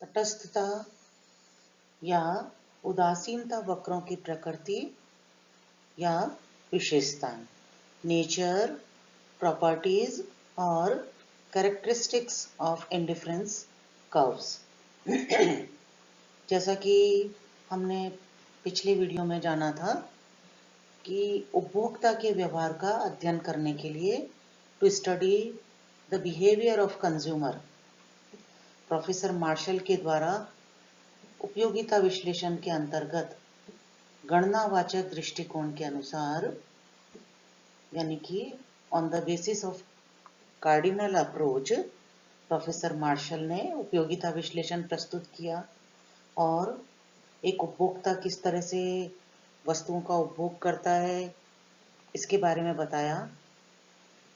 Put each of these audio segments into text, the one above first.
तटस्थता या उदासीनता वक्रों की प्रकृति या विशेषताएं, नेचर, प्रॉपर्टीज और कैरेक्टरिस्टिक्स ऑफ इंडिफरेंस कर्व्स। जैसा कि हमने पिछले वीडियो में जाना था कि उपभोक्ता के व्यवहार का अध्ययन करने के लिए to study the behaviour of consumer, professor Marshall के द्वारा उपयोगिता विश्लेषण के अंतर्गत गणनावाचक दृष्टिकोण के अनुसार, यानी कि on the basis of cardinal approach, professor Marshall ने उपयोगिता विश्लेषण प्रस्तुत किया और एक उपभोक्ता किस तरह से वस्तुओं का उपभोग करता है इसके बारे में बताया।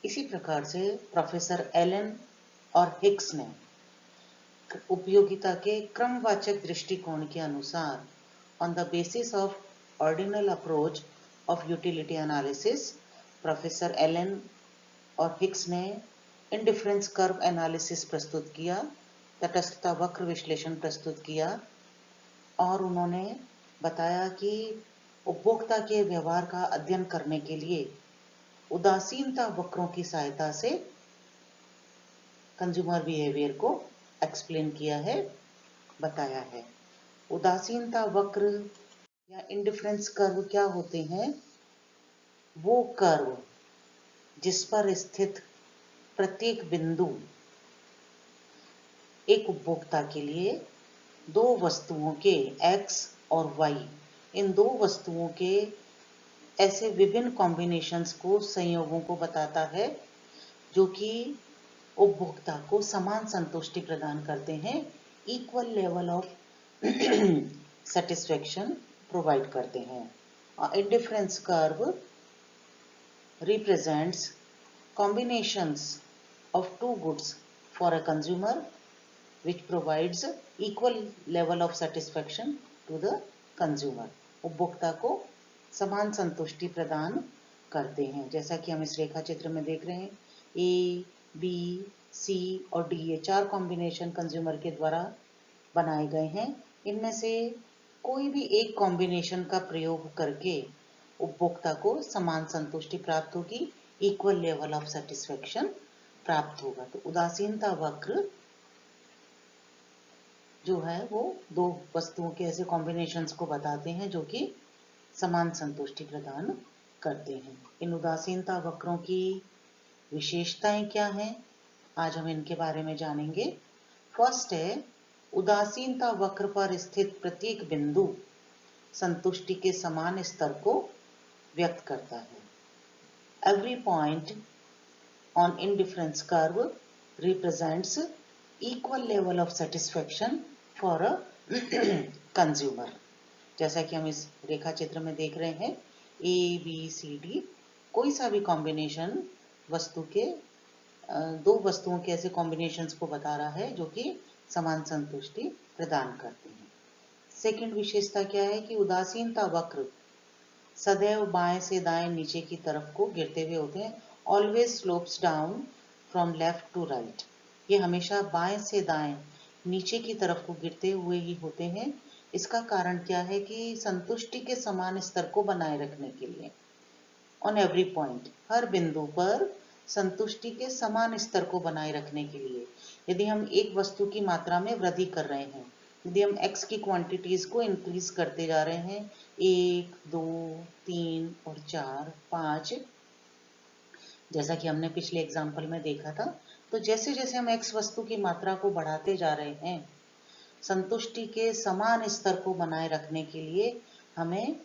इसी प्रकार से प्रोफेसर एलन और हिक्स ने उपयोगिता के क्रमवाचक दृष्टिकोण के अनुसार on the basis of ordinal approach of utility analysis, professor Allen और हिक्स ने इंडिफरेंस कर्व एनालिसिस प्रस्तुत किया, तटस्थता वक्र विश्लेषण प्रस्तुत किया और उन्होंने बताया कि उपभोक्ता के व्यवहार का अध्ययन करने के लिए उदासीनता वक्रों की सहायता से कंज्यूमर बिहेवियर को एक्सप्लेन किया है, बताया है। उदासीनता वक्र या इंडिफरेंस कर्व क्या होते हैं? वो कर्व जिस पर स्थित प्रत्येक बिंदु एक उपभोक्ता के लिए दो वस्तुओं के X और Y, इन दो वस्तुओं के ऐसे विभिन्न कॉम्बिनेशंस को, संयोगों को बताता है जो कि उपभोक्ता को समान संतुष्टि प्रदान करते हैं, equal level of satisfaction provide करते हैं। Indifference curve represents combinations of two goods for a consumer which provides equal level of satisfaction to the consumer। उपभोक्ता को समान संतुष्टि प्रदान करते हैं। जैसा कि हम इस रेखा चित्र में देख रहे हैं, ए, बी, सी और डी, ये चार कॉम्बिनेशन कंज्यूमर के द्वारा बनाए गए हैं। इनमें से कोई भी एक कॉम्बिनेशन का प्रयोग करके उपभोक्ता को समान संतुष्टि प्राप्त होगी, इक्वल लेवल ऑफ सेटिस्फेक्शन प्राप्त होगा। तो उदासीनता वक्र जो है वो दो वस्तुओं के ऐसे कॉम्बिनेशंस को बताते हैं जो कि समान संतुष्टि प्रदान करते हैं। इन उदासीनता वक्रों की विशेषताएं क्या हैं, आज हम इनके बारे में जानेंगे। फर्स्ट है, उदासीनता वक्र पर स्थित प्रत्येक बिंदु संतुष्टि के समान स्तर को व्यक्त करता है। Every point on indifference curve represents equal level of satisfaction for a consumer। जैसा कि हम इस रेखा चित्र में देख रहे हैं, ए, बी, सी, डी, कोई सा भी कॉम्बिनेशन वस्तु के दो वस्तुओं के ऐसे कॉम्बिनेशंस को बता रहा है जो कि समान संतुष्टि प्रदान करते हैं। सेकंड विशेषता क्या है कि उदासीनता वक्र सदैव बाएं से दाएं नीचे की तरफ को गिरते हुए होते हैं। Always slopes down from left to right. ये हमेशा बाएं से दाएं नीचे की तरफ को गिरते हुए ही होते हैं। इसका कारण क्या है कि संतुष्टि के समान स्तर को बनाए रखने के लिए, ऑन एवरी पॉइंट, हर बिंदु पर संतुष्टि के समान स्तर को बनाए रखने के लिए, यदि हम एक वस्तु की मात्रा में वृद्धि कर रहे हैं, यदि हम x की क्वांटिटीज को इंक्रीज करते जा रहे हैं, 1, 2, 3 और 4, 5, जैसा कि हमने पिछले एग्जाम्पल में देखा था, तो जैसे जैसे हम x वस्तु की मात्रा को बढ़ाते जा रहे हैं, संतुष्टि के समान स्तर को बनाए रखने के लिए हमें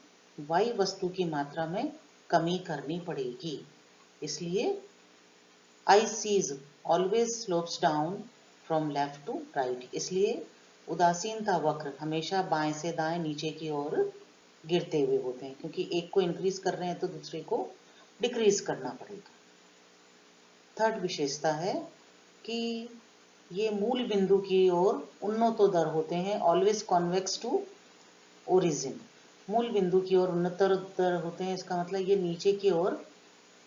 y वस्तु की मात्रा में कमी करनी पड़ेगी। इसलिए I sees always slopes down from left to right। इसलिए उदासीनता वक्र हमेशा बाएं से दाएं नीचे की ओर गिरते हुए होते हैं, क्योंकि एक को इंक्रीज कर रहे हैं तो दूसरे को डिक्रीज करना पड़ेगा। थर्ड विशेषता है कि ये मूल बिंदु की ओर उन्नतोदर होते हैं, ऑलवेज कॉन्वेक्स टू ओरिजिन। मूल बिंदु की ओर उन्नतोदर होते हैं, इसका मतलब ये नीचे की ओर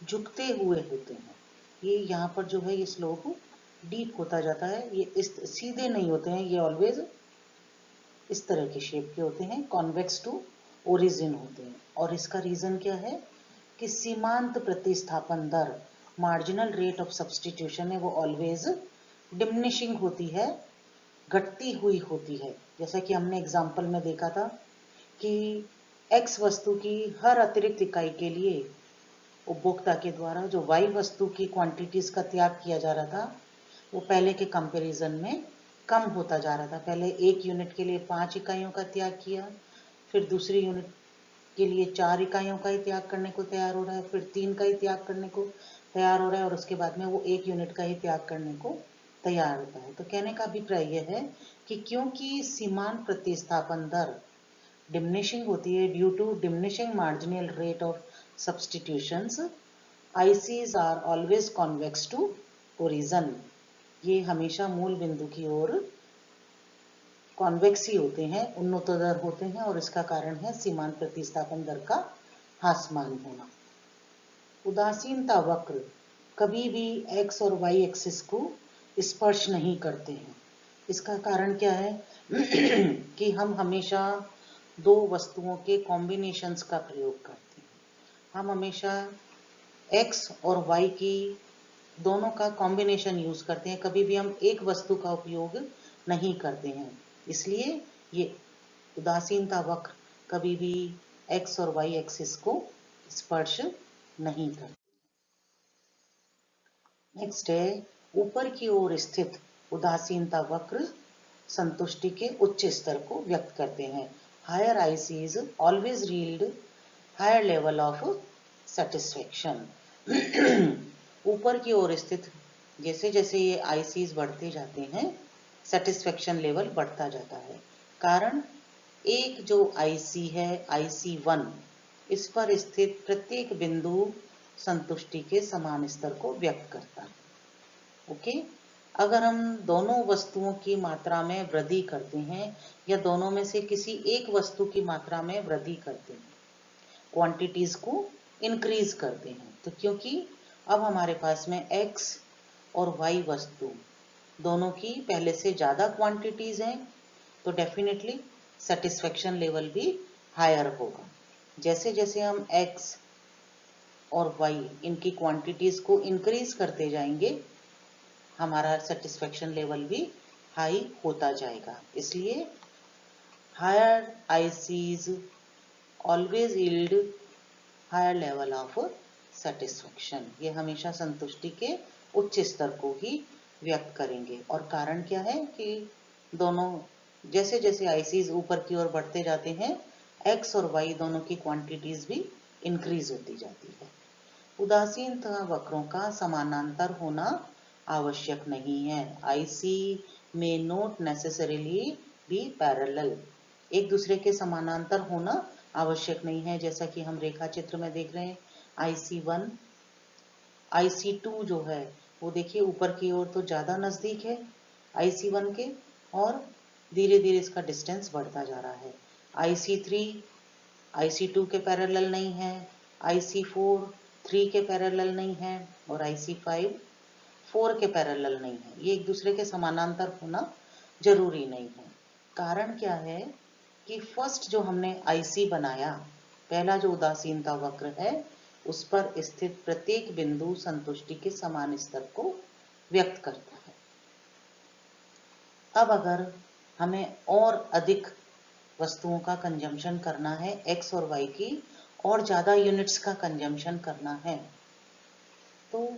झुकते हुए होते हैं। ये यहाँ पर जो है ये स्लोप डीप होता जाता है, ये इस सीधे नहीं होते हैं, ये ऑलवेज इस तरह के शेप के होते हैं, कॉन्वेक्स टू ओरिजिन होते हैं। और इसका रीजन क्या है कि सीमांत प्रतिस्थापन दर, मार्जिनल रेट ऑफ सब्सटीट्यूशन है, वो ऑलवेज डिमिनिशिंग होती है, घटती हुई होती है। जैसा कि हमने एग्जाम्पल में देखा था कि एक्स वस्तु की हर अतिरिक्त इकाई के लिए उपभोक्ता के द्वारा जो वाई वस्तु की क्वांटिटीज का त्याग किया जा रहा था, वो पहले के कंपैरिजन में कम होता जा रहा था। पहले एक यूनिट के लिए 5 इकाइयों का त्याग किया, फिर दूसरी यूनिट के लिए 4 इकाइयों का ही त्याग करने को तैयार हो रहा है, फिर 3 का ही त्याग करने को तैयार हो रहा है, और उसके बाद में वो 1 यूनिट का ही त्याग करने को तैयार होता है। तो कहने का अभिप्राय यह है कि क्योंकि सीमांत प्रतिस्थापन दर डिमिनिशिंग होती है due to diminishing marginal rate of substitutions, ICs are always convex to origin. ये हमेशा मूल बिंदु की ओर कॉन्वेक्स ही होते हैं, उन्नतोदर होते हैं, और इसका कारण है सीमांत प्रतिस्थापन दर का ह्रासमान होना। उदासीनता वक्र कभी भी एक्स और वाई एक्सिस को स्पर्श नहीं करते हैं। इसका कारण क्या है कि हम हमेशा दो वस्तुओं के कॉम्बिनेशंस का प्रयोग करते हैं। हम हमेशा एक्स और वाई की दोनों का कॉम्बिनेशन यूज करते हैं, कभी भी हम एक वस्तु का उपयोग नहीं करते हैं। इसलिए ये उदासीनता वक्र कभी भी एक्स और वाई एक्सिस को स्पर्श नहीं करते। नेक्स्ट है, ऊपर की ओर स्थित उदासीनता वक्र संतुष्टि के उच्च स्तर को व्यक्त करते हैं। Higher ICs always yield higher level of satisfaction. ऊपर की ओर स्थित जैसे जैसे ये आईसीज बढ़ते जाते हैं, सेटिस्फेक्शन लेवल बढ़ता जाता है। कारण एक जो आईसी है, IC1, इस पर स्थित प्रत्येक बिंदु संतुष्टि के समान स्तर को व्यक्त करता है। ओके, अगर हम दोनों वस्तुओं की मात्रा में वृद्धि करते हैं या दोनों में से किसी एक वस्तु की मात्रा में वृद्धि करते हैं, क्वांटिटीज को इंक्रीज करते हैं, तो क्योंकि अब हमारे पास में x और y वस्तु दोनों की पहले से ज़्यादा क्वांटिटीज हैं, तो डेफिनेटली सेटिस्फेक्शन लेवल भी हायर होगा। जैसे जैसे हम x और y इनकी क्वांटिटीज को इंक्रीज करते जाएंगे, हमारा सेटिस्फेक्शन लेवल भी हाई होता जाएगा। इसलिए higher ICs always yield higher level of satisfaction. ये हमेशा संतुष्टि के उच्च स्तर को ही व्यक्त करेंगे। और कारण क्या है कि दोनों जैसे जैसे आईसीज ऊपर की ओर बढ़ते जाते हैं, एक्स और वाई दोनों की क्वांटिटीज भी इंक्रीज होती जाती है। उदासीनता वक्रों का समानांतर होना आवश्यक नहीं है। आईसी में नोट नेसेसरीली बी पैरेलल। एक दूसरे के समानांतर होना आवश्यक नहीं है। जैसा कि हम रेखा चित्र में देख रहे हैं, IC1 IC2 जो है वो देखिए ऊपर की ओर तो ज्यादा नजदीक है IC1 के, और धीरे धीरे इसका डिस्टेंस बढ़ता जा रहा है। IC3 IC2 के पैरेलल नहीं है, IC4 3 के पैरेलल नहीं है, और IC5 4 के पैरेलल नहीं है। ये एक दूसरे के समानांतर होना जरूरी नहीं है। कारण क्या है कि फर्स्ट जो हमने IC बनाया, पहला जो उदासीनता वक्र है, उस पर स्थित प्रत्येक बिंदु संतुष्टि के समान स्तर को व्यक्त करता है। अब अगर हमें और अधिक वस्तुओं का कंजम्पशन करना है, एक्स और वाई की और ज्यादा यूनिट्स का कंजम्पशन करना है, तो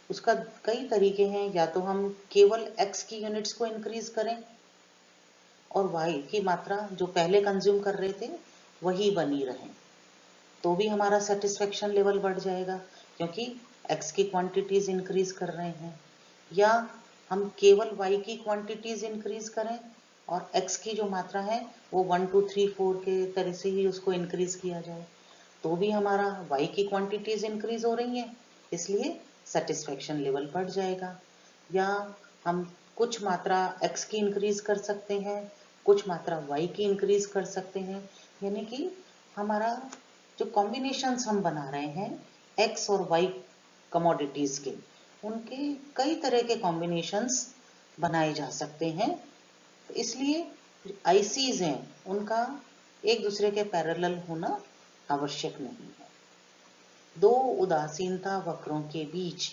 उसका कई तरीके हैं। या तो हम केवल एक्स की यूनिट्स को इंक्रीज करें और वाई की मात्रा जो पहले कंज्यूम कर रहे थे वही बनी रहे, तो भी हमारा सेटिस्फेक्शन लेवल बढ़ जाएगा क्योंकि एक्स की क्वांटिटीज इंक्रीज कर रहे हैं। या हम केवल वाई की क्वांटिटीज इंक्रीज करें और एक्स की जो मात्रा है वो 1 2 3 4 के तरह से ही उसको इंक्रीज किया जाए, तो भी हमारा वाई की क्वांटिटीज इंक्रीज हो रही हैं, इसलिए सेटिस्फेक्शन लेवल बढ़ जाएगा। या हम कुछ मात्रा एक्स की इंक्रीज कर सकते हैं, कुछ मात्रा वाई की इंक्रीज कर सकते हैं, यानी कि हमारा जो कॉम्बिनेशंस हम बना रहे हैं एक्स और वाई कमोडिटीज के, उनके कई तरह के कॉम्बिनेशंस बनाए जा सकते हैं। तो इसलिए आईसीज हैं उनका एक दूसरे के पैरेलल होना आवश्यक नहीं है। दो उदासीनता वक्रों के बीच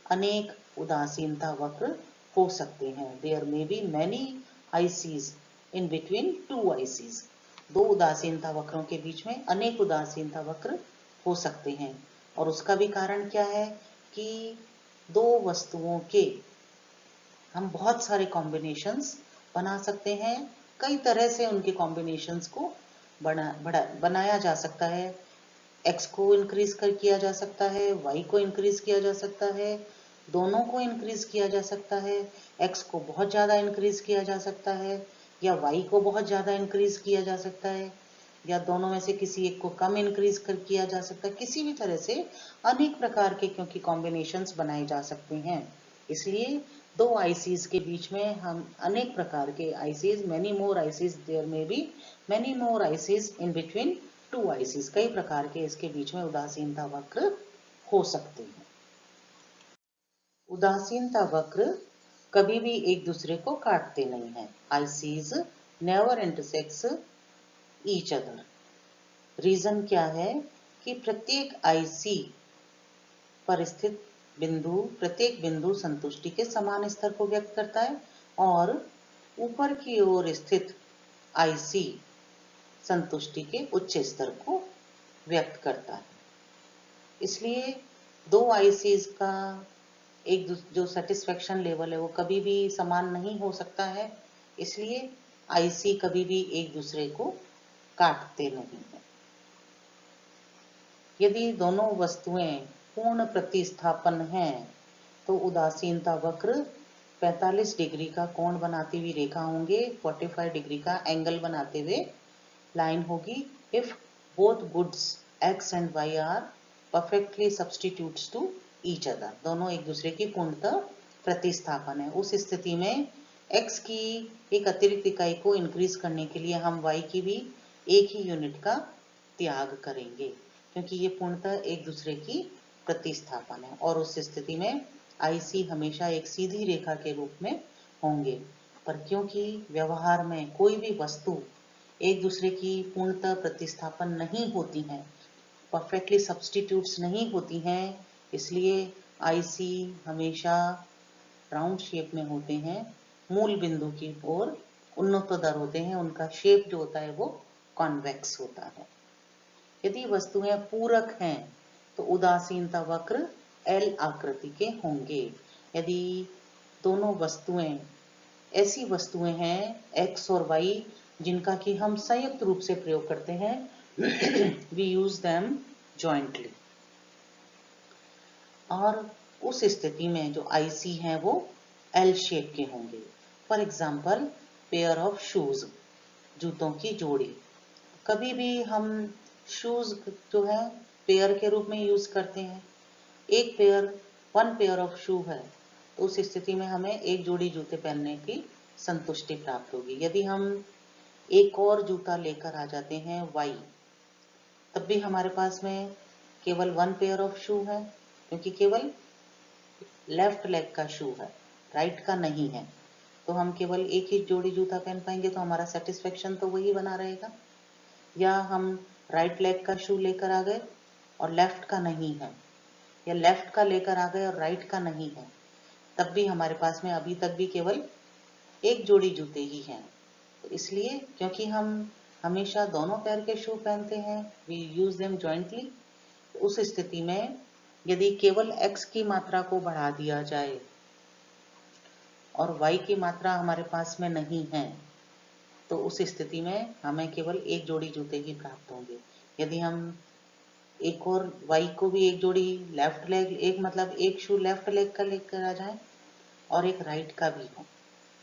अनेक उदासीनता वक्र हो सकते हैं। There may be many ICs in between two ICs. दो उदासीनता वक्रों के बीच में अनेक उदासीनता वक्र हो सकते हैं। और उसका भी कारण क्या है कि दो वस्तुओं के हम बहुत सारे कॉम्बिनेशंस बना सकते हैं। कई तरह से उनके कॉम्बिनेशंस को बनाया जा सकता है। x को इंक्रीज किया जा सकता है, y को इंक्रीज किया जा सकता है, दोनों को इंक्रीज किया जा सकता है। x को बहुत ज़्यादा इंक्रीज किया जा सकता है या y को बहुत ज़्यादा इंक्रीज किया जा सकता है या दोनों में से किसी एक को कम इंक्रीज किया जा सकता है। किसी भी तरह से अनेक प्रकार के क्योंकि कॉम्बिनेशंस बनाए जा सकते हैं, इसलिए दो आईसीज के बीच में हम अनेक प्रकार के ICs, many more ICs, there may be many more ICs in between two ICs, कई प्रकार के इसके बीच में उदासीनता वक्र हो सकते हैं। उदासीनता वक्र कभी भी एक दूसरे को काटते नहीं हैं। ICs never intersects each other. Reason क्या है कि प्रत्येक आईसी पर स्थित बिंदु, प्रत्येक बिंदु संतुष्टि के समान स्तर को व्यक्त करता है और ऊपर की ओर स्थित आईसी संतुष्टि के उच्च स्तर को व्यक्त करता है। इसलिए दो आईसीज का एक जो सेटिस्फेक्शन लेवल है वो कभी भी समान नहीं हो सकता है, इसलिए आईसी कभी भी एक दूसरे को काटते नहीं है। यदि दोनों वस्तुएं पूर्ण प्रतिस्थापन हैं तो उदासीनता वक्र 45 डिग्री का कोण बनाती हुई रेखा होंगे, 45 डिग्री का एंगल बनाते हुए लाइन होगी। If both goods x and y are perfectly substitutes to each other, दोनों एक दूसरे की पूर्णतः प्रतिस्थापन है। उस स्थिति में x की एक अतिरिक्त इकाई को इंक्रीज करने के लिए हम y की भी एक ही यूनिट का त्याग करेंगे, क्योंकि ये पूर्णतः एक दूसरे की प्रतिस्थापन है। और उस स्थिति में आईसी हमेशा एक सीधी रेखा के रूप में होंगे। पर क्योंकि व्यवहार में कोई भी वस्तु एक दूसरे की पूर्णतः प्रतिस्थापन नहीं होती हैं, परफेक्टली सब्सटीट्यूट्स नहीं होती हैं, इसलिए आईसी हमेशा राउंड शेप में होते हैं, मूल बिंदु की ओर उन्नतोदर होते हैं, उनका शेप जो होता है वो कॉन्वेक्स होता है। यदि वस्तुएं पूरक हैं तो उदासीनता वक्र एल आकृति के होंगे। यदि दोनों वस्तुएं ऐसी वस्तुएं हैं x और y जिनका कि हम संयुक्त रूप से प्रयोग करते हैं, we use them jointly, और उस स्थिति में जो IC हैं वो L शेप के होंगे। For example pair of shoes, जूतों की जोड़ी। कभी भी हम शूज जो है पेयर के रूप में यूज करते हैं। एक पेयर, वन पेयर ऑफ शू है तो उस स्थिति में हमें एक जोड़ी जूते पहनने की संतुष्टि प्राप्त होगी। यदि हम एक और जूता लेकर आ जाते हैं y, तब भी हमारे पास में केवल वन पेयर ऑफ शू है, क्योंकि केवल लेफ्ट लेग का शू है, राइट का नहीं है। तो हम केवल एक ही जोड़ी जूता पहन पाएंगे, तो हमारा सेटिस्फेक्शन तो वही बना रहेगा। या हम राइट लेग का शू लेकर आ गए और लेफ्ट का नहीं है, या लेफ्ट का लेकर आ गए और राइट का नहीं है, तब भी हमारे पास में अभी तक भी केवल एक जोड़ी जूते ही हैं। तो इसलिए क्योंकि हम हमेशा दोनों पैर के शू पहनते हैं, वी यूज देम जॉइंटली, उस स्थिति में यदि केवल x की मात्रा को बढ़ा दिया जाए और y की मात्रा हमारे पास में नहीं है, तो उस स्थिति में हमें केवल एक जोड़ी जूते ही प्राप्त होंगे। यदि हम एक और y को भी एक जोड़ी लेफ्ट लेग, एक मतलब एक शू लेफ्ट लेग का लेकर आ जाए और एक राइट का भी हो,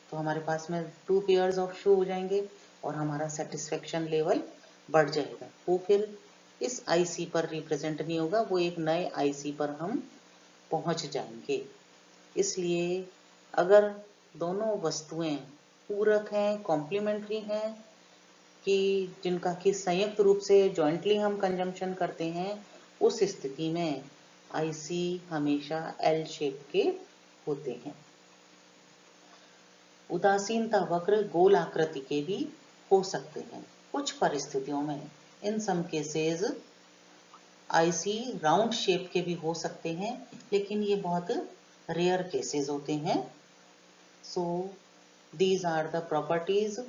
तो हमारे पास में 2 पेयर्स ऑफ शू हो जाएंगे और हमारा सेटिस्फेक्शन लेवल बढ़ जाएगा। वो फिर इस आईसी पर रिप्रेजेंट नहीं होगा, वो एक नए आईसी पर हम पहुंच जाएंगे। इसलिए अगर दोनों वस्तुएं पूरक हैं, कॉम्प्लीमेंट्री हैं, कि जिनका कि संयुक्त रूप से जॉइंटली हम कंजम्पशन करते हैं, उस स्थिति में आईसी हमेशा एल शेप के होते हैं। उदासीनता वक्र गोल आकृति के भी हो सकते हैं कुछ परिस्थितियों में। In some cases IC round shape के भी हो सकते हैं, लेकिन ये बहुत रेयर केसेस होते हैं। So these are the properties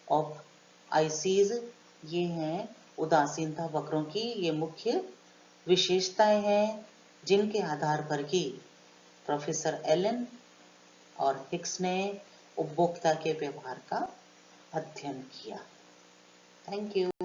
of ICs. ये हैं उदासीनता वक्रों की ये मुख्य विशेषताएं हैं, जिनके आधार पर ही प्रोफेसर एलन और हिक्स ने उपभोक्ता के व्यवहार का अध्ययन किया। Thank you.